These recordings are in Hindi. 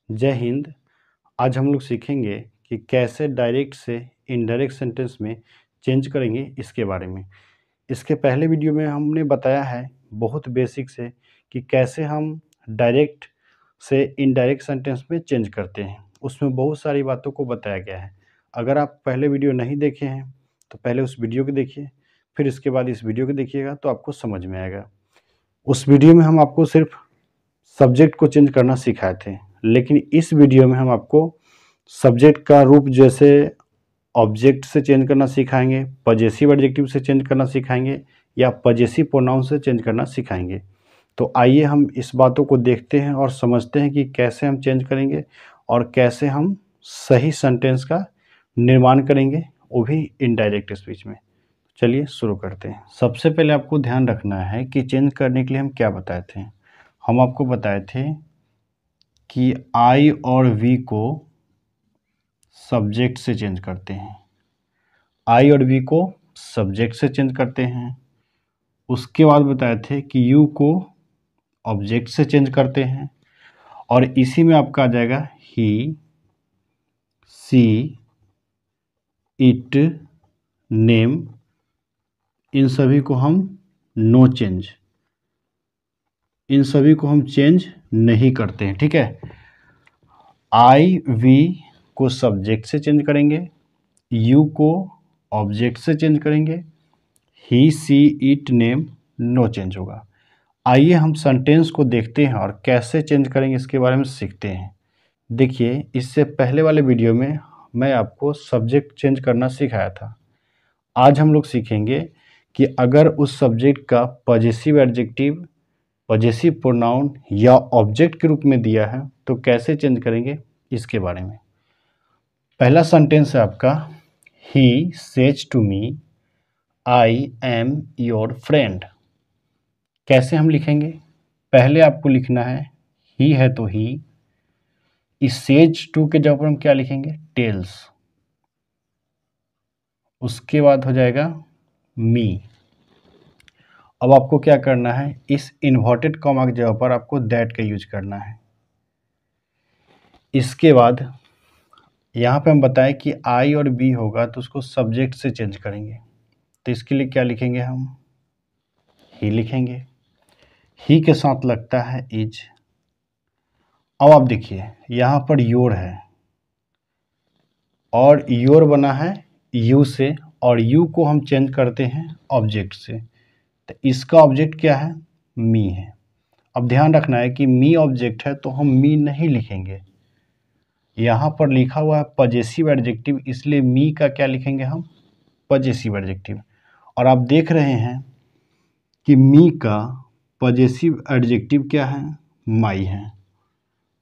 जय हिंद। आज हम लोग सीखेंगे कि कैसे डायरेक्ट से इनडायरेक्ट सेंटेंस में चेंज करेंगे इसके बारे में। इसके पहले वीडियो में हमने बताया है बहुत बेसिक से कि कैसे हम डायरेक्ट से इनडायरेक्ट सेंटेंस में चेंज करते हैं। उसमें बहुत सारी बातों को बताया गया है। अगर आप पहले वीडियो नहीं देखे हैं तो पहले उस वीडियो को देखिए, फिर इसके बाद इस वीडियो को देखिएगा तो आपको समझ में आएगा। उस वीडियो में हम आपको सिर्फ सब्जेक्ट को चेंज करना सिखाए थे, लेकिन इस वीडियो में हम आपको सब्जेक्ट का रूप जैसे ऑब्जेक्ट से चेंज करना सिखाएंगे, पजेसिव एडजेक्टिव से चेंज करना सिखाएंगे या पजेसिव प्रोनाउन से चेंज करना सिखाएंगे। तो आइए हम इस बातों को देखते हैं और समझते हैं कि कैसे हम चेंज करेंगे और कैसे हम सही सेंटेंस का निर्माण करेंगे, वो भी इनडायरेक्ट स्पीच में। चलिए शुरू करते हैं। सबसे पहले आपको ध्यान रखना है कि चेंज करने के लिए हम क्या बताए थे। हम आपको बताए थे कि आई और वी को सब्जेक्ट से चेंज करते हैं, आई और वी को सब्जेक्ट से चेंज करते हैं। उसके बाद बताए थे कि यू को ऑब्जेक्ट से चेंज करते हैं और इसी में आपका आ जाएगा ही, सी, इट, नेम, इन सभी को हम नो चेंज, इन सभी को हम चेंज नहीं करते हैं। ठीक है, आई वी को सब्जेक्ट से चेंज करेंगे, यू को ऑब्जेक्ट से चेंज करेंगे, ही, see, it, name no change होगा। आइए हम सेंटेंस को देखते हैं और कैसे चेंज करेंगे इसके बारे में सीखते हैं। देखिए, इससे पहले वाले वीडियो में मैं आपको सब्जेक्ट चेंज करना सिखाया था। आज हम लोग सीखेंगे कि अगर उस सब्जेक्ट का पजेसिव एडजेक्टिव, पजेसिव प्रोनाउन या ऑब्जेक्ट के रूप में दिया है तो कैसे चेंज करेंगे इसके बारे में। पहला सेंटेंस है आपका, he says to me I am your friend. कैसे हम लिखेंगे? पहले आपको लिखना है ही है तो ही, इस सेज टू के जगह पर हम क्या लिखेंगे? टेल्स। उसके बाद हो जाएगा मी। अब आपको क्या करना है, इस इन्वर्टेड कॉमा की जगह पर आपको दैट का यूज करना है। इसके बाद यहाँ पे हम बताएं कि आई और बी होगा तो उसको सब्जेक्ट से चेंज करेंगे, तो इसके लिए क्या लिखेंगे? हम ही लिखेंगे। ही के साथ लगता है इज। अब आप देखिए यहाँ पर योर है और योर बना है यू से, और यू को हम चेंज करते हैं ऑब्जेक्ट से, तो इसका ऑब्जेक्ट क्या है? मी है। अब ध्यान रखना है कि मी ऑब्जेक्ट है तो हम मी नहीं लिखेंगे, यहाँ पर लिखा हुआ है पजेसिव एडजेक्टिव, इसलिए मी का क्या लिखेंगे? हम पजेसिव एडजेक्टिव। और आप देख रहे हैं कि मी का पजेसिव एडजेक्टिव क्या है? माई है।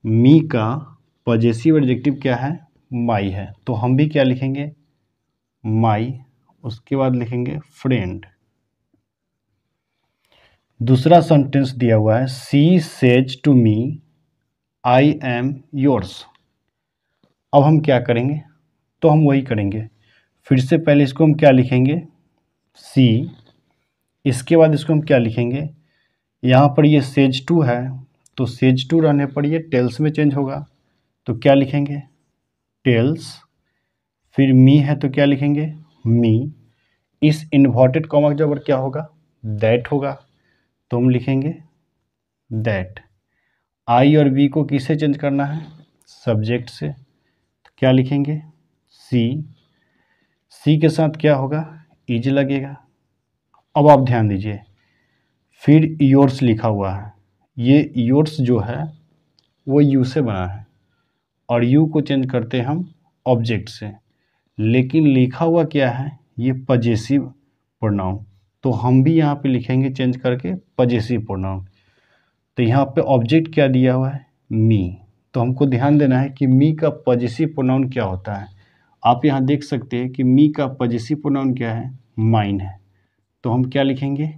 मी का पजेसिव एडजेक्टिव क्या है? माई है। तो हम भी क्या लिखेंगे? माई। उसके बाद लिखेंगे फ्रेंड। दूसरा सेंटेंस दिया हुआ है, she says to me I am yours. अब हम क्या करेंगे? तो हम वही करेंगे, फिर से पहले इसको हम क्या लिखेंगे? सी। इसके बाद इसको हम क्या लिखेंगे? यहाँ पर ये सेज टू है तो सेज टू रहने पर ये टेल्स में चेंज होगा, तो क्या लिखेंगे? टेल्स। फिर मी है तो क्या लिखेंगे? मी। इस इन्वर्टेड कॉमा के जगह पर क्या होगा? दैट होगा, तो हम लिखेंगे दैट। आई और बी को किससे चेंज करना है? सब्जेक्ट से, तो क्या लिखेंगे? सी। सी के साथ क्या होगा? इज लगेगा। अब आप ध्यान दीजिए, फिर योर्स लिखा हुआ है, ये योर्स जो है वो यू से बना है और यू को चेंज करते हैं हम ऑब्जेक्ट से, लेकिन लिखा हुआ क्या है? ये पजेसिव प्रोनाउन, तो हम भी यहाँ पे लिखेंगे चेंज करके पजेसिव प्रोनाउन। तो यहाँ पे ऑब्जेक्ट क्या दिया हुआ है? मी। तो हमको ध्यान देना है कि मी का पजेसिव प्रोनाउन क्या होता है। आप यहाँ देख सकते हैं कि मी का पजेसिव प्रोनाउन क्या है? माइन है, तो हम क्या लिखेंगे?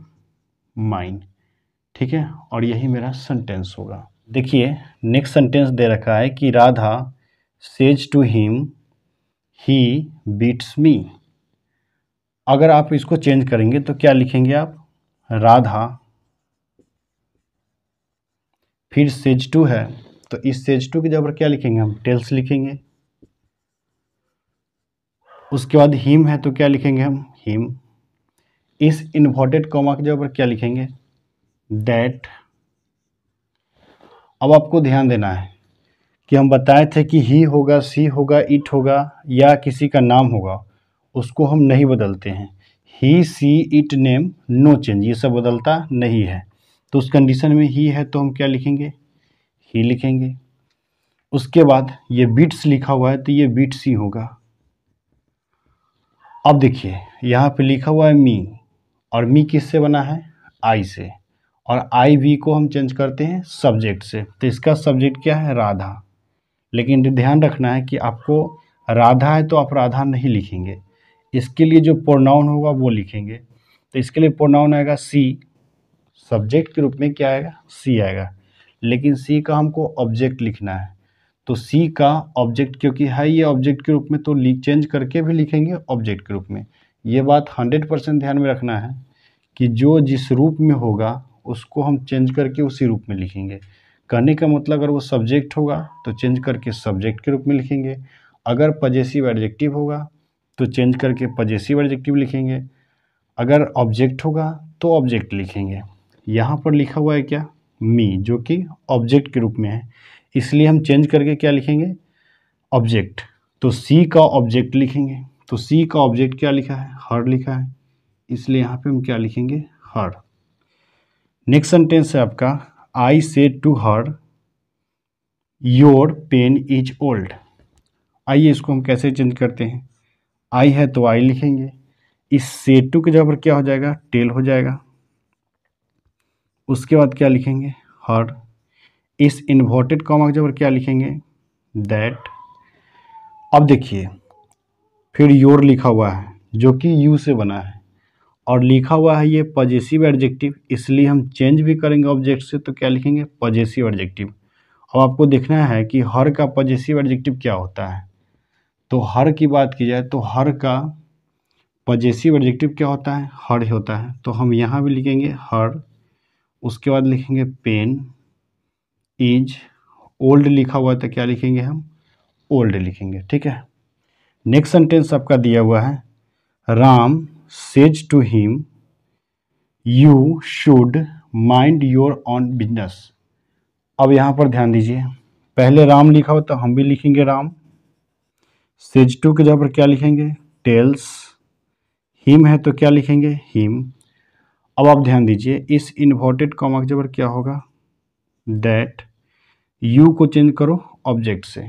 माइन। ठीक है, और यही मेरा सेंटेंस होगा। देखिए नेक्स्ट सेंटेंस दे रखा है कि Radha says to him he beats me. अगर आप इसको चेंज करेंगे तो क्या लिखेंगे आप? राधा, फिर सेज टू है तो इस सेज टू की जगह पर क्या लिखेंगे हम, टेल्स लिखेंगे। उसके बाद हिम है तो क्या लिखेंगे हम, हिम। इस इन्वर्टेड कॉमा की जगह पर क्या लिखेंगे, दैट। अब आपको ध्यान देना है कि हम बताए थे कि ही होगा, सी होगा, इट होगा या किसी का नाम होगा, उसको हम नहीं बदलते हैं। ही, see, it, name, no change, ये सब बदलता नहीं है। तो उस कंडीशन में ही है तो हम क्या लिखेंगे, ही लिखेंगे। उसके बाद ये बिट्स लिखा हुआ है तो ये बिट्स ही होगा। अब देखिए यहाँ पे लिखा हुआ है मी, और मी किससे बना है, आई से, और आई वी को हम चेंज करते हैं सब्जेक्ट से, तो इसका सब्जेक्ट क्या है, राधा। लेकिन ध्यान रखना है कि आपको राधा है तो आप राधा नहीं लिखेंगे, इसके लिए जो प्रोनाउन होगा वो लिखेंगे। तो इसके लिए प्रोनाउन आएगा सी, सब्जेक्ट के रूप में क्या आएगा, सी आएगा। लेकिन सी का हमको ऑब्जेक्ट लिखना है, तो सी का ऑब्जेक्ट क्योंकि है ये ऑब्जेक्ट के रूप में, तो चेंज करके भी लिखेंगे ऑब्जेक्ट के रूप में। ये बात 100% ध्यान में रखना है कि जो जिस रूप में होगा उसको हम चेंज करके उसी रूप में लिखेंगे। कहने का मतलब अगर वो सब्जेक्ट होगा तो चेंज करके सब्जेक्ट के रूप में लिखेंगे, अगर पजेसिव एडजेक्टिव होगा तो चेंज करके पजेसिव एडजेक्टिव लिखेंगे, अगर ऑब्जेक्ट होगा तो ऑब्जेक्ट लिखेंगे। यहाँ पर लिखा हुआ है क्या, मी, जो कि ऑब्जेक्ट के रूप में है, इसलिए हम चेंज करके क्या लिखेंगे, ऑब्जेक्ट। तो सी का ऑब्जेक्ट लिखेंगे, तो सी का ऑब्जेक्ट क्या लिखा है, हर लिखा है, इसलिए यहाँ पे हम क्या लिखेंगे, हर। नेक्स्ट सेंटेंस है आपका, I said to her your pen is old. आइए इसको हम कैसे चेंज करते हैं, आई है तो आई लिखेंगे, इस सेड टू की जगह पर क्या हो जाएगा, टेल हो जाएगा। उसके बाद क्या लिखेंगे, हर। इस इन्वर्टेड कॉमा की जगह पर क्या लिखेंगे, दैट। अब देखिए फिर योर लिखा हुआ है जो कि यू से बना है, और लिखा हुआ है ये पजेसिव एडजेक्टिव, इसलिए हम चेंज भी करेंगे ऑब्जेक्ट से, तो क्या लिखेंगे, पजेसिव एडजेक्टिव। अब आपको देखना है कि हर का पजेसिव एडजेक्टिव क्या होता है। तो हर की बात की जाए तो हर का पजेसिव एडजेक्टिव क्या होता है, हर होता है, तो हम यहाँ भी लिखेंगे हर। उसके बाद लिखेंगे पेन इज, ओल्ड लिखा हुआ है तो क्या लिखेंगे हम, ओल्ड लिखेंगे, ठीक है। नेक्स्ट सेंटेंस आपका दिया हुआ है, Ram says to him you should mind your own business. अब यहाँ पर ध्यान दीजिए, पहले राम लिखा हो तो हम भी लिखेंगे राम, सेज टू के जगह पर क्या लिखेंगे, टेल्स, हिम है तो क्या लिखेंगे, हिम। अब आप ध्यान दीजिए, इस इन्वर्टेड कॉमा के जगह पर क्या होगा, दैट। यू को चेंज करो ऑब्जेक्ट से,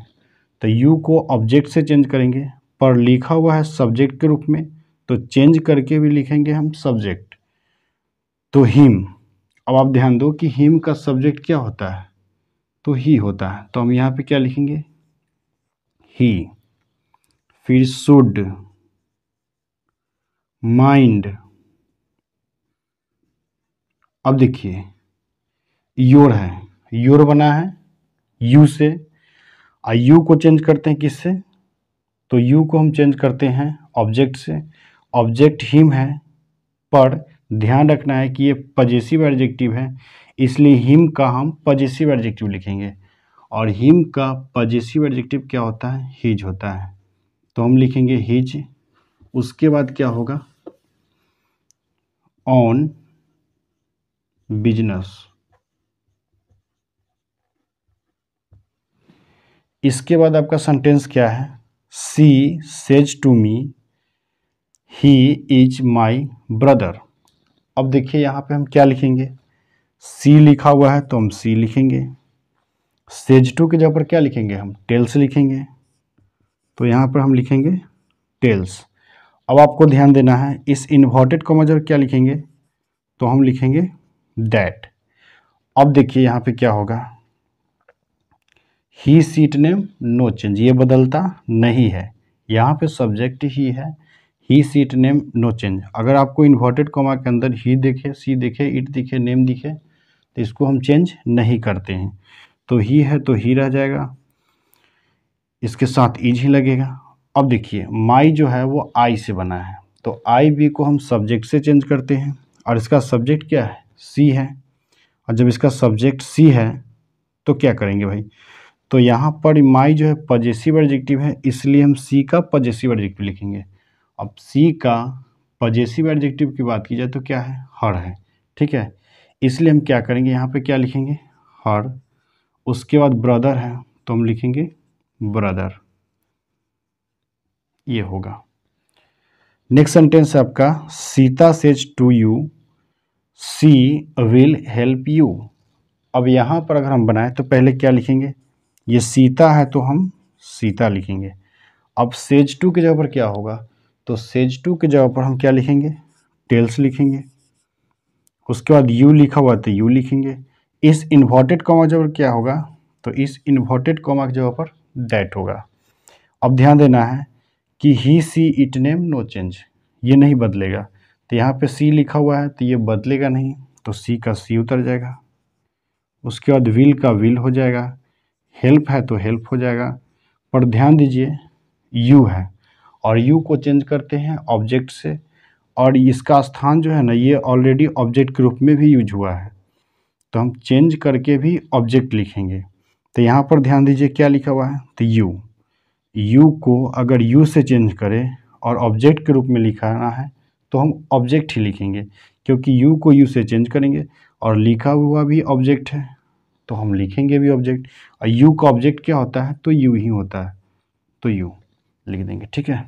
तो यू को ऑब्जेक्ट से चेंज करेंगे, पर लिखा हुआ है सब्जेक्ट के रूप में, तो चेंज करके भी लिखेंगे हम सब्जेक्ट, तो हिम। अब आप ध्यान दो कि हिम का सब्जेक्ट क्या होता है, तो ही होता है, तो हम यहाँ पे क्या लिखेंगे, ही। फिर शुड, माइंड। अब देखिए योर है, योर बना है यू से, यू को चेंज करते हैं किससे, तो यू को हम चेंज करते हैं ऑब्जेक्ट से, ऑब्जेक्ट हिम है, पर ध्यान रखना है कि ये पजेसिव एडजेक्टिव है, इसलिए हिम का हम पजेसिव एडजेक्टिव लिखेंगे, और हिम का पजेसिव एडजेक्टिव क्या होता है, हिज होता है, तो हम लिखेंगे हिज। उसके बाद क्या होगा, ऑन बिजनेस। इसके बाद आपका सेंटेंस क्या है, she says to me he is my brother. अब देखिए यहाँ पे हम क्या लिखेंगे, सी लिखा हुआ है तो हम सी लिखेंगे, सेज टू की जगह पर क्या लिखेंगे, हम टेल्स लिखेंगे, तो यहाँ पर हम लिखेंगे टेल्स। अब आपको ध्यान देना है, इस इन्वर्टेड कॉमा जगह क्या लिखेंगे, तो हम लिखेंगे दैट। अब देखिए यहाँ पे क्या होगा, ही सीट नेम नो चेंज, ये बदलता नहीं है, यहाँ पे सब्जेक्ट ही है, ही सीट नेम नो चेंज। अगर आपको इन्वर्टेड कॉमा के अंदर ही दिखे, सी दिखे, इट दिखे, नेम दिखे, तो इसको हम चेंज नहीं करते हैं, तो ही है तो ही रह जाएगा, इसके साथ इज ही लगेगा। अब देखिए माई जो है वो आई से बना है, तो आई भी को हम सब्जेक्ट से चेंज करते हैं, और इसका सब्जेक्ट क्या है, सी है, और जब इसका सब्जेक्ट सी है तो क्या करेंगे भाई, तो यहाँ पर माई जो है पजेसिव एडजेक्टिव है, इसलिए हम सी का पजेसिव एडजेक्टिव लिखेंगे। अब सी का पजेसिव एडजेक्टिव की बात की जाए तो क्या है, हर है, ठीक है। इसलिए हम क्या करेंगे, यहाँ पे क्या लिखेंगे, हर। उसके बाद ब्रदर है तो हम लिखेंगे ब्रदर, ये होगा। नेक्स्ट सेंटेंस है आपका, Sita says to you she will help you. अब यहाँ पर अगर हम बनाएं तो पहले क्या लिखेंगे, ये सीता है तो हम सीता लिखेंगे। अब सेज टू की जगह पर क्या होगा, तो सेज टू की जगह पर हम क्या लिखेंगे, टेल्स लिखेंगे। उसके बाद यू लिखा हुआ तो यू लिखेंगे। इस इन्वर्टेड कॉमा जगह क्या होगा, तो इस इन्वर्टेड कॉमा की जगह पर दैट होगा। अब ध्यान देना है कि he see it name no change, ये नहीं बदलेगा। तो यहाँ पे सी लिखा हुआ है तो ये बदलेगा नहीं, तो सी का सी उतर जाएगा। उसके बाद विल का विल हो जाएगा, हेल्प है तो हेल्प हो जाएगा। पर ध्यान दीजिए यू है और यू को चेंज करते हैं ऑब्जेक्ट से, और इसका स्थान जो है ना ये ऑलरेडी ऑब्जेक्ट के रूप में भी यूज हुआ है, तो हम चेंज करके भी ऑब्जेक्ट लिखेंगे। तो यहाँ पर ध्यान दीजिए क्या लिखा हुआ है, तो यू को अगर यू से चेंज करें और ऑब्जेक्ट के रूप में लिखाना है तो हम ऑब्जेक्ट ही लिखेंगे, क्योंकि यू को यू से चेंज करेंगे और लिखा हुआ भी ऑब्जेक्ट है तो हम लिखेंगे भी ऑब्जेक्ट। और यू का ऑब्जेक्ट क्या होता है, तो यू ही होता है, तो यू लिख देंगे, ठीक है।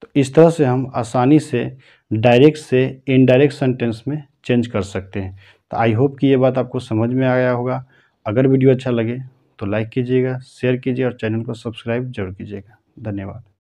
तो इस तरह से हम आसानी से डायरेक्ट से इनडायरेक्ट सेंटेंस में चेंज कर सकते हैं। तो आई होप कि ये बात आपको समझ में आया होगा। अगर वीडियो अच्छा लगे तो लाइक कीजिएगा, शेयर कीजिए और चैनल को सब्सक्राइब जरूर कीजिएगा। धन्यवाद।